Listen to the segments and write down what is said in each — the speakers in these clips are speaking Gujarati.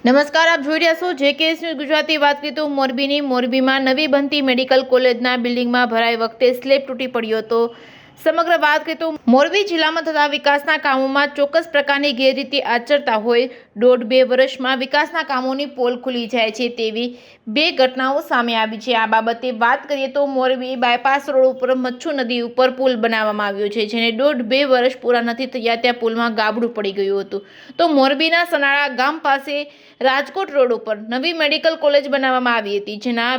નમસ્કાર, આપ જોઈ રહ્યા છો જેકેએસ ન્યૂઝ ગુજરાતી. વાત કરીએ તો મોરબીમાં નવી બનતી મેડિકલ કોલેજના બિલ્ડિંગમાં ભરાઈ વખતે સ્લેબ તૂટી પડ્યો હતો. સમગ્ર વાત કરીએ તો મોરબી જિલ્લામાં થતા વિકાસના કામોમાં ચોક્કસ પ્રકારની ગેરરીતિ આચરતા હોય 1.5-2 વર્ષમાં વિકાસના કામોની પોલ ખુલી જાય છે તેવી 2 ઘટનાઓ સામે આવી છે. આ બાબતે વાત કરીએ તો મોરબી બાયપાસ રોડ ઉપર મચ્છુ નદી ઉપર પુલ બનાવવામાં આવ્યો છે, જેને 1.5-2 વર્ષ પૂરા નથી થયા ત્યાં પુલમાં ગાબડું પડી ગયું હતું. તો મોરબીના સનાળા ગામ પાસે રાજકોટ રોડ ઉપર નવી મેડિકલ કોલેજ બનાવવામાં આવી હતી, જેના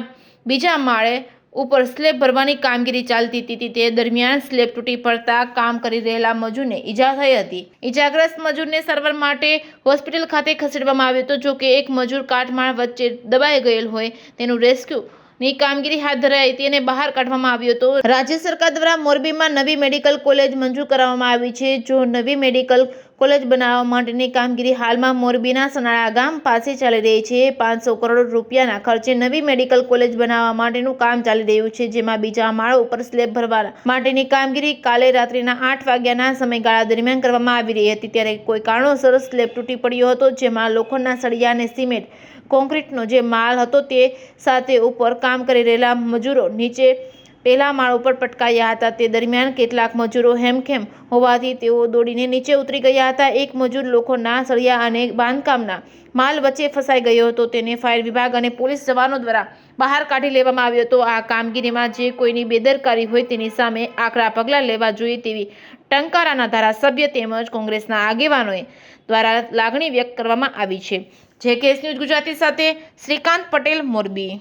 બીજા માળે ઉપર સ્લેબ ભરવાની કામગીરી ચાલતી હતી. તે દરમિયાન સ્લેબ તૂટી પડતા કામ કરી રહેલા મજૂરને ઈજા થઈ હતી. ઈજાગ્રસ્ત મજૂરને સારવાર માટે હોસ્પિટલ ખાતે ખસેડવામાં આવ્યો હતો. જો કે એક મજૂર કાટમાળ વચ્ચે દબાઈ ગયેલ હોય તેનું રેસ્ક્યુ ની કામગીરી હાથ ધરાઈ હતી અને બહાર કાઢવામાં આવ્યો હતો. રાજ્ય સરકાર દ્વારા મોરબીમાં નવી મેડિકલ કોલેજ મંજૂર કરવામાં આવી છે. જો નવી મેડિકલ કોલેજ બનાવવા માટેની કામગીરી હાલમાં મોરબીના સનાળા ગામ પાસે ચાલી રહી છે. 500 કરોડ રૂપિયાના ખર્ચે નવી મેડિકલ કોલેજ બનાવવા માટેનું કામ ચાલી રહ્યું છે, જેમાં બીજા માળ ઉપર સ્લેબ ભરવા માટેની કામગીરી કાલે રાત્રિના 8 વાગ્યાના સમયગાળા દરમિયાન કરવામાં આવી રહી હતી. ત્યારે કોઈ કારણોસર સ્લેબ તૂટી પડ્યો હતો, જેમાં લોખંડના સળિયા અને સિમેન્ટ કોન્ક્રીટનો જે માલ હતો તે સાથે ઉપર કામ કરી રહેલા મજૂરો નીચે પહેલા માળ ઉપર પટકાયા હતા. તે દરમિયાન કેટલાક મજૂરો હેમખેમ હોવાથી તેઓ દોડીને નીચે ઉતરી ગયા હતા. એક મજૂર લોખંડના સળિયા અને બાંધકામના માલ વચ્ચે ફસાઈ ગયો હતો. તેને ફાયર વિભાગ અને પોલીસ જવાનો દ્વારા બહાર કાઢી લેવામાં આવ્યો હતો. આ કામગીરીમાં જે કોઈની બેદરકારી હોય તેની સામે આકરા પગલાં લેવા જોઈએ તેવી ટંકારાના ધારાસભ્ય તેમજ કોંગ્રેસના આગેવાનોએ દ્વારા લાગણી વ્યક્ત કરવામાં આવી છે. જેકેએસ ન્યૂઝ ગુજરાતી સાથે શ્રીકાંત પટેલ, મોરબી.